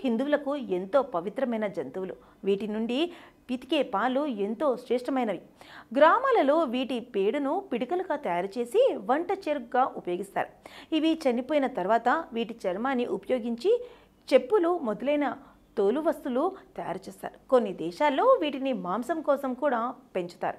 హిందువులకు ఎంతో పవిత్రమైన జంతువులు. వీటి నుండి పితికే పాలు ఎంతో శ్రేష్టమైనవి. గ్రామాలలో వీటి పేడను పిడికలుగా తయారు చేసి వంట చెరుకుగా ఉపయోగిస్తారు. ఇవి చనిపోయిన తర్వాత వీటి చర్మాన్ని ఉపయోగించి చెప్పులు మొదలైన తోలు వస్తువులు తయారు చేస్తారు. కొన్ని దేశాల్లో వీటిని మాంసం కోసం కూడా పెంచుతారు.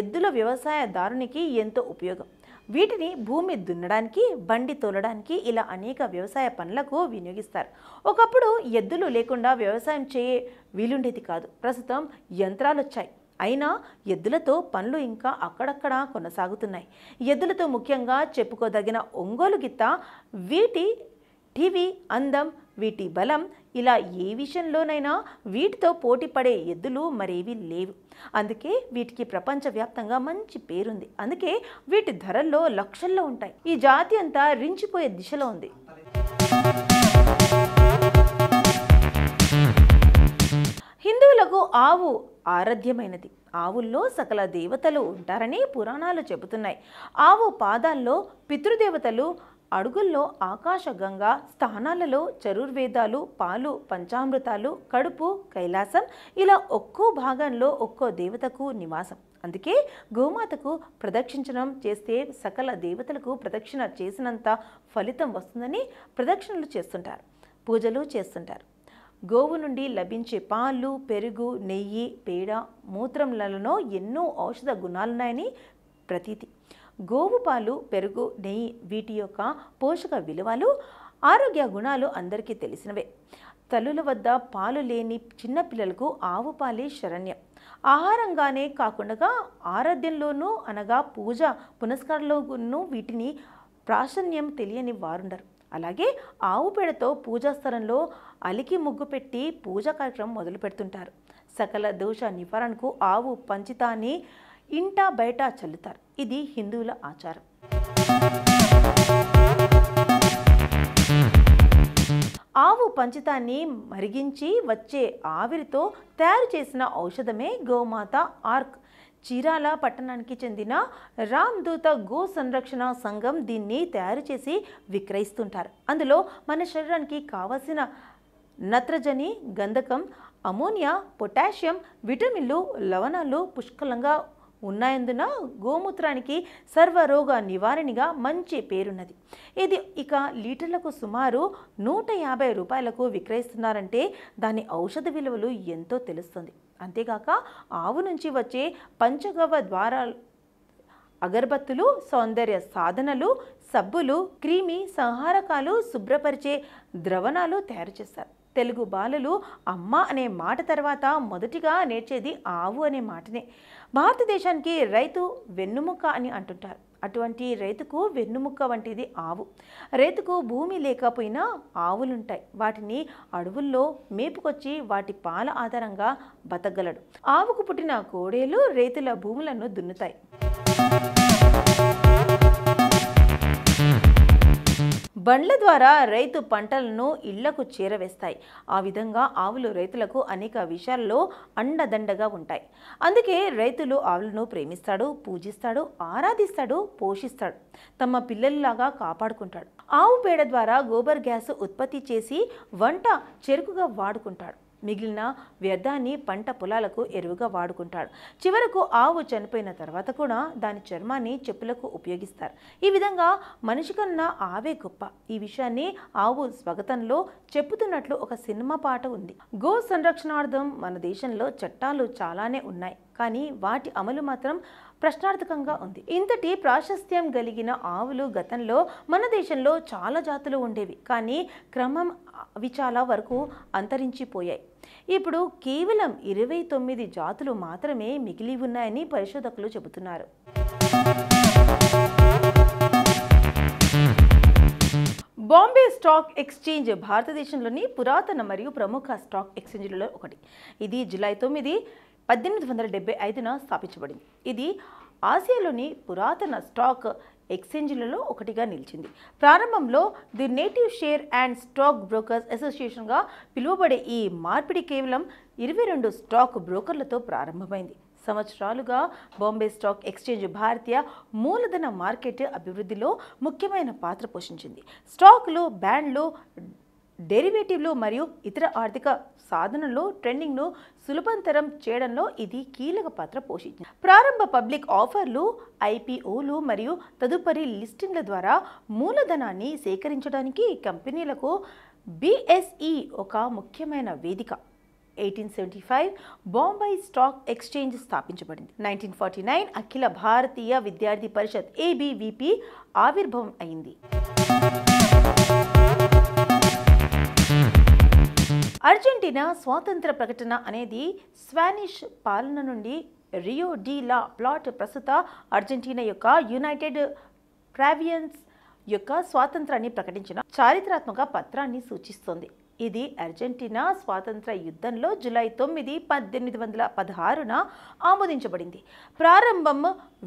ఎద్దుల వ్యవసాయదారునికి ఎంతో ఉపయోగం. వీటిని భూమి దున్నడానికి, బండి తోలడానికి ఇలా అనేక వ్యవసాయ పనులకు వినియోగిస్తారు. ఒకప్పుడు ఎద్దులు లేకుండా వ్యవసాయం వీలుండేది కాదు. ప్రస్తుతం యంత్రాలు వచ్చాయి. అయినా ఎద్దులతో పనులు ఇంకా అక్కడక్కడ కొనసాగుతున్నాయి. ఎద్దులతో ముఖ్యంగా చెప్పుకోదగిన ఒంగోలు గిత్త, వీటి టీవీ అందం, వీటి బలం, ఇలా ఏ విషయంలోనైనా వీటితో పోటీ పడే ఎద్దులు మరేవి లేవు. అందుకే వీటికి ప్రపంచవ్యాప్తంగా మంచి పేరుంది. అందుకే వీటి ధరల్లో లక్షల్లో ఉంటాయి. ఈ జాతి అంతా రించిపోయే దిశలో ఉంది. హిందువులకు ఆవు ఆరాధ్యమైనది. ఆవుల్లో సకల దేవతలు ఉంటారని పురాణాలు చెబుతున్నాయి. ఆవు పాదాల్లో పితృదేవతలు, అడుగుల్లో ఆకాశగంగా, స్థానాలలో చతుర్వేదాలు, పాలు పంచామృతాలు, కడుపు కైలాసం, ఇలా ఒక్కో భాగంలో ఒక్కో దేవతకు నివాసం. అందుకే గోమాతకు ప్రదక్షించడం చేస్తే సకల దేవతలకు ప్రదక్షిణ చేసినంత ఫలితం వస్తుందని ప్రదక్షిణలు చేస్తుంటారు, పూజలు చేస్తుంటారు. గోవు నుండి లభించే పాలు, పెరుగు, నెయ్యి, పేడ, మూత్రంలలో ఎన్నో ఔషధ గుణాలున్నాయని ప్రతీతి. గోవు పాలు, పెరుగు, నెయ్యి వీటి యొక్క పోషక విలువలు, ఆరోగ్య గుణాలు అందరికీ తెలిసినవే. తల్లుల వద్ద పాలు లేని చిన్నపిల్లలకు ఆవు పాలే శరణ్యం. ఆహారంగానే కాకుండా ఆరాధ్యంలోనూ అనగా పూజ పునస్కారంలోనూ వీటిని ప్రాశన్యం తెలియని వారుండరు. అలాగే ఆవు పేడతో పూజా స్థలంలో అలికి ముగ్గు పెట్టి పూజా కార్యక్రమం మొదలు పెడుతుంటారు. సకల దోష నివారణకు ఆవు పంచితాన్ని ఇంటా బయట చల్లుతారు. ఇది హిందువుల ఆచారం. ఆవు పంచితాన్ని మరిగించి వచ్చే ఆవిరితో తయారు చేసిన ఔషధమే గోమాత ఆర్క్. చీరాల పట్టణానికి చెందిన రామ్దూత గో సంరక్షణ సంఘం దీన్ని తయారు చేసి విక్రయిస్తుంటారు. అందులో మన శరీరానికి కావలసిన నత్రజని, గంధకం, అమోనియా, పొటాషియం, విటమిన్లు, లవణాలు పుష్కలంగా ఉన్నాయందున గోమూత్రానికి సర్వరోగ నివారణగా మంచి పేరున్నది. ఇది ఇక లీటర్లకు సుమారు 150 రూపాయలకు విక్రయిస్తున్నారంటే దాని ఔషధ విలువలు ఎంతో తెలుస్తుంది. అంతేగాక ఆవు నుంచి వచ్చే పంచగవ్వ ద్వారా అగరబత్తులు, సౌందర్య సాధనలు, సబ్బులు, క్రీమి సంహారకాలు, శుభ్రపరిచే ద్రవణాలు తయారు చేస్తారు. తెలుగు బాలలు అమ్మ అనే మాట తర్వాత మొదటిగా నేర్చేది ఆవు అనే మాటనే. భారతదేశానికి రైతు వెన్నుముక్క అని అంటుంటారు. అటువంటి రైతుకు వెన్నుముక్క వంటిది ఆవు. రైతుకు భూమి లేకపోయినా ఆవులుంటాయి. వాటిని అడవుల్లో మేపుకొచ్చి వాటి పాల ఆధారంగా బతకగలడు. ఆవుకు పుట్టిన కోడేలు రైతుల భూములను దున్నుతాయి. బండ్ల ద్వారా రైతు పంటలను ఇళ్లకు చేరవేస్తాయి. ఆ విధంగా ఆవులు రైతులకు అనేక విషయాల్లో అండదండగా ఉంటాయి. అందుకే రైతులు ఆవులను ప్రేమిస్తాడు, పూజిస్తాడు, ఆరాధిస్తాడు, పోషిస్తాడు, తమ పిల్లల్లాగా కాపాడుకుంటాడు. ఆవు పేడ ద్వారా గోబర్ గ్యాస్ ఉత్పత్తి చేసి వంట చెరుకుగా వాడుకుంటాడు. మిగిలిన వ్యర్థాన్ని పంట పొలాలకు ఎరువుగా వాడుకుంటాడు. చివరకు ఆవు చనిపోయిన తర్వాత కూడా దాని చర్మాన్ని చెప్పులకు ఉపయోగిస్తారు. ఈ విధంగా మనిషి కన్నా ఆవే గొప్ప. ఈ విషయాన్ని ఆవు స్వాగతంలో చెప్పుతున్నట్లు ఒక సినిమా పాట ఉంది. గో సంరక్షణార్థం మన దేశంలో చట్టాలు చాలానే ఉన్నాయి, కానీ వాటి అమలు మాత్రం ప్రశ్నార్థకంగా ఉంది. ఇంతటి ప్రాశస్త్యం కలిగిన ఆవులు గతంలో మన దేశంలో చాలా జాతులు ఉండేవి, కానీ క్రమం అవి చాలా వరకు అంతరించిపోయాయి. ఇప్పుడు కేవలం 29 జాతులు మాత్రమే మిగిలి ఉన్నాయని పరిశోధకులు చెబుతున్నారు. బాంబే స్టాక్ ఎక్స్చేంజ్ భారతదేశంలోని పురాతన మరియు ప్రముఖ స్టాక్ ఎక్స్చేంజ్లలో ఒకటి. ఇది జూలై 9, 1875న స్థాపించబడింది. ఇది ఆసియాలోని పురాతన స్టాక్ ఎక్స్చేంజ్లలో ఒకటిగా నిలిచింది. ప్రారంభంలో the native share and stock brokers అసోసియేషన్గా పిలువబడే ఈ మార్పిడి కేవలం 22 స్టాక్ బ్రోకర్లతో ప్రారంభమైంది. సంవత్సరాలుగా బాంబే స్టాక్ ఎక్స్చేంజ్ భారతీయ మూలధన మార్కెట్ అభివృద్ధిలో ముఖ్యమైన పాత్ర పోషించింది. స్టాక్లు, బాండ్లు, డెరివేటివ్లు మరియు ఇతర ఆర్థిక సాధనల్లో ట్రెండింగ్ను సులభతరం చేయడంలో ఇది కీలక పాత్ర పోషించింది. ప్రారంభ పబ్లిక్ ఆఫర్లు, ఐపీఓలు మరియు తదుపరి లిస్టింగ్ల ద్వారా మూలధనాన్ని సేకరించడానికి కంపెనీలకు బీఎస్ఈ ఒక ముఖ్యమైన వేదిక. 1875 బాంబే స్టాక్ ఎక్స్చేంజ్ స్థాపించబడింది. 1949 అఖిల భారతీయ విద్యార్థి పరిషత్ ఏబీవీపీ ఆవిర్భావం అయింది. అర్జెంటీనా స్వాతంత్ర ప్రకటన అనేది స్పానిష్ పాలన నుండి రియో డి లా ప్లాట్ ప్రస్తుత అర్జెంటీనా యొక్క యునైటెడ్ ప్రావిన్స్ యొక్క స్వాతంత్రాన్ని ప్రకటించిన చారిత్రాత్మక పత్రాన్ని సూచిస్తోంది. ఇది అర్జెంటీనా స్వాతంత్ర యుద్ధంలో జూలై 9, 1816న ఆమోదించబడింది. ప్రారంభం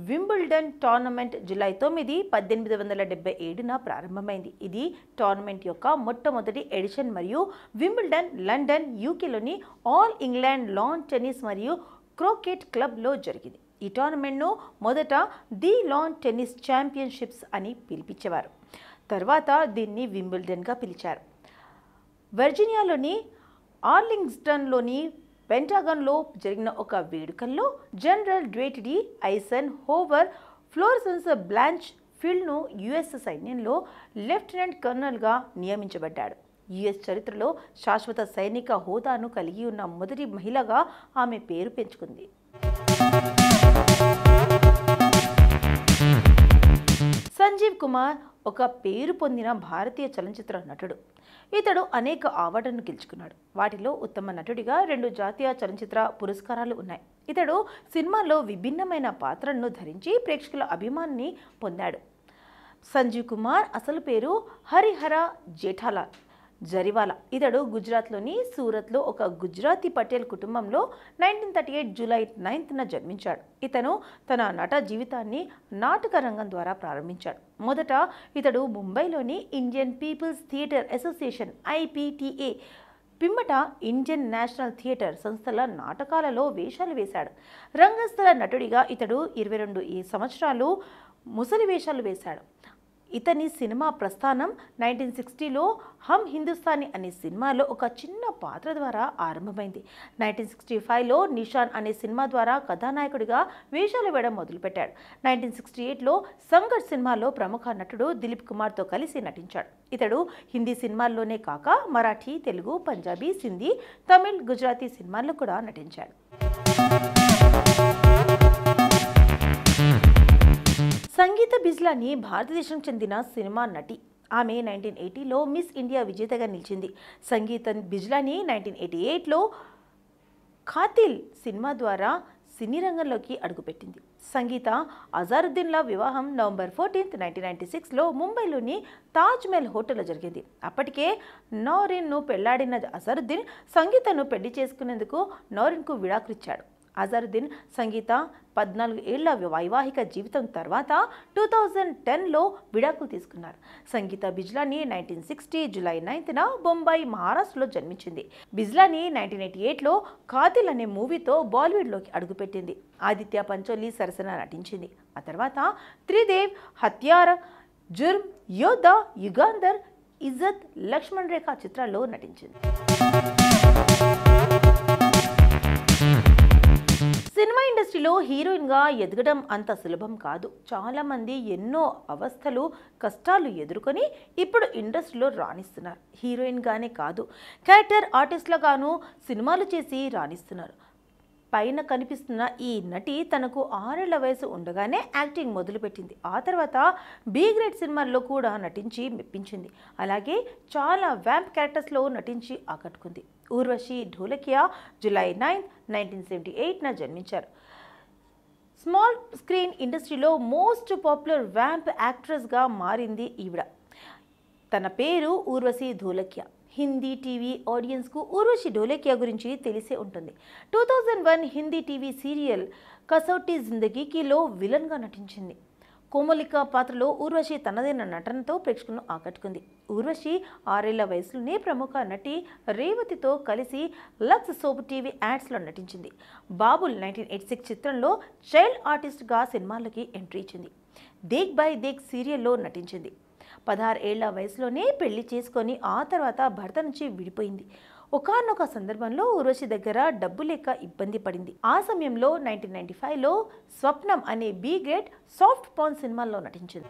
వింబుల్డన్ టోర్నమెంట్ జూలై 9, 1877న ప్రారంభమైంది. ఇది టోర్నమెంట్ యొక్క మొట్టమొదటి ఎడిషన్ మరియు వింబుల్డన్ లండన్ యూకేలోని ఆల్ ఇంగ్లాండ్ లాన్ టెన్నిస్ మరియు క్రికెట్ క్లబ్లో జరిగింది. ఈ టోర్నమెంట్ను మొదట ది లాన్ టెన్నిస్ ఛాంపియన్షిప్స్ అని పిలిపించేవారు. తర్వాత దీన్ని వింబుల్డన్గా పిలిచారు. వర్జీనియాలోని ఆర్లింగ్టన్లోని పెంటాగన్లో జరిగిన ఒక వేడుకల్లో జనరల్ డ్వేట్ ఐసెన్ హోవర్ ఫ్లోరెన్స్ బ్లాంచ్ ఫీల్డ్ను యుఎస్ సైన్యంలో లెఫ్టినెంట్ కర్నల్గా నియమించబడ్డాడు. యుఎస్ చరిత్రలో శాశ్వత సైనిక హోదాను కలిగి ఉన్న మొదటి మహిళగా ఆమె పేరు పెంచుకుంది. సంజీవ్ కుమార్ ఒక పేరు పొందిన భారతీయ చలనచిత్ర నటుడు. ఇతడు అనేక అవార్డులను గెలుచుకున్నాడు. వాటిలో ఉత్తమ నటుడిగా 2 జాతీయ చలనచిత్ర పురస్కారాలు ఉన్నాయి. ఇతడు సినిమాల్లో విభిన్నమైన పాత్రలను ధరించి ప్రేక్షకుల అభిమానాన్ని పొందాడు. సంజీవ్ కుమార్ అసలు పేరు హరిహర జేఠాలాల్ జరీవాలా. ఇతడు గుజరాత్లోని సూరత్లో ఒక గుజరాతీ పటేల్ కుటుంబంలో 1938 జూలై 9న జన్మించాడు. ఇతను తన నట జీవితాన్ని నాటక రంగం ద్వారా ప్రారంభించాడు. మొదట ఇతడు ముంబైలోని Indian people's theatre association IPTA పిమ్మట ఇండియన్ నేషనల్ థియేటర్ సంస్థల నాటకాలలో వేషాలు వేశాడు. రంగస్థల నటుడిగా ఇతడు 22 సంవత్సరాలు ముసలి వేషాలు వేశాడు. ఇతని సినిమా ప్రస్థానం 1960లో హమ్ హిందుస్తానీ అనే సినిమాలో ఒక చిన్న పాత్ర ద్వారా ఆరంభమైంది. 1965లో నిషాన్ అనే సినిమా ద్వారా కథానాయకుడిగా వేషాలు వేయడం మొదలుపెట్టాడు. 1968లో సంఘర్ష్ సినిమాలో ప్రముఖ నటుడు దిలీప్ కుమార్తో కలిసి నటించాడు. ఇతడు హిందీ సినిమాల్లోనే కాక మరాఠీ, తెలుగు, పంజాబీ, సింధీ, తమిళ్, గుజరాతీ సినిమాల్లో కూడా నటించాడు. సంగీత బిజ్లానీ భారతదేశానికి చెందిన సినిమా నటి. ఆమె 1980లో మిస్ ఇండియా విజేతగా నిలిచింది. సంగీత బిజ్లానీ 1988లో ఖాతిల్ సినిమా ద్వారా సినీ రంగంలోకి అడుగుపెట్టింది. సంగీత అజారుద్దీన్ల వివాహం నవంబర్ 14, 1996లో ముంబైలోని తాజ్ మహల్ హోటల్లో జరిగింది. అప్పటికే నౌరీన్ను పెళ్లాడిన అజారుద్దీన్ సంగీతను పెళ్లి చేసుకునేందుకు నౌరీన్కు విడాకులిచ్చాడు. అజారుద్దీన్ సంగీత 14 ఏళ్ల వైవాహిక జీవితం తర్వాత 2010లో విడాకులు తీసుకున్నారు. సంగీత బిజ్లానీ 1960 జూలై 9న బొంబాయి, మహారాష్ట్రలో జన్మించింది. బిజ్లానీ 1988లో ఖాతిల్ అనే మూవీతో బాలీవుడ్లోకి అడుగుపెట్టింది. ఆదిత్య పంచోలి సరసన నటించింది. ఆ తర్వాత త్రిదేవ్, హత్యార్, జుర్మ్, యోధా, యుగాంధర్, ఇజ్జత్, లక్ష్మణ్ రేఖా చిత్రాల్లో నటించింది. సినిమా ఇండస్ట్రీలో హీరోయిన్గా ఎదగడం అంత సులభం కాదు. చాలామంది ఎన్నో అవస్థలు, కష్టాలు ఎదుర్కొని ఇప్పుడు ఇండస్ట్రీలో రాణిస్తున్నారు. హీరోయిన్గానే కాదు, క్యారెక్టర్ ఆర్టిస్ట్లుగాను సినిమాలు చేసి రాణిస్తున్నారు. పైన కనిపిస్తున్న ఈ నటి తనకు 6 ఏళ్ల వయసు ఉండగానే యాక్టింగ్ మొదలుపెట్టింది. ఆ తర్వాత బి గ్రేడ్ సినిమాల్లో కూడా నటించి మెప్పించింది. అలాగే చాలా వ్యాంప్ క్యారెక్టర్స్లో నటించి ఆకట్టుకుంది. ఊర్వశి ఢోలకియా జూలై 9, 1978న జన్మించారు. స్మాల్ స్క్రీన్ ఇండస్ట్రీలో మోస్ట్ పాపులర్ వ్యాంప్ యాక్ట్రెస్గా మారింది ఈవిడ. తన పేరు ఊర్వశి ఢోలకియా. హిందీ టీవీ ఆడియన్స్కు ఊర్వశి ఢోలకియా గురించి తెలిసే ఉంటుంది. 2001 హిందీ టీవీ సీరియల్ కసౌటీ జిందగీకిలో విలన్గా నటించింది. కోమలిక పాత్రలో ఊర్వశి తనదైన నటనతో ప్రేక్షకులను ఆకట్టుకుంది. ఊర్వశి 6 ఏళ్ల వయసులోనే ప్రముఖ నటి రేవతితో కలిసి లక్స్ సోప్ టీవీ యాడ్స్లో నటించింది. బాబుల్ 1986 చిత్రంలో చైల్డ్ ఆర్టిస్ట్గా సినిమాలకి ఎంట్రీ ఇచ్చింది. దేక్ బై దేక్ సీరియల్లో నటించింది. 16 ఏళ్ల వయసులోనే పెళ్లి చేసుకొని ఆ తర్వాత భర్త నుంచి విడిపోయింది. ఒకానొక సందర్భంలో ఊర్వశి దగ్గర డబ్బు లేక ఇబ్బంది పడింది. ఆ సమయంలో 1995లో స్వప్నం అనే బీ గ్రేడ్ సాఫ్ట్ పార్న్ సినిమాల్లో నటించింది.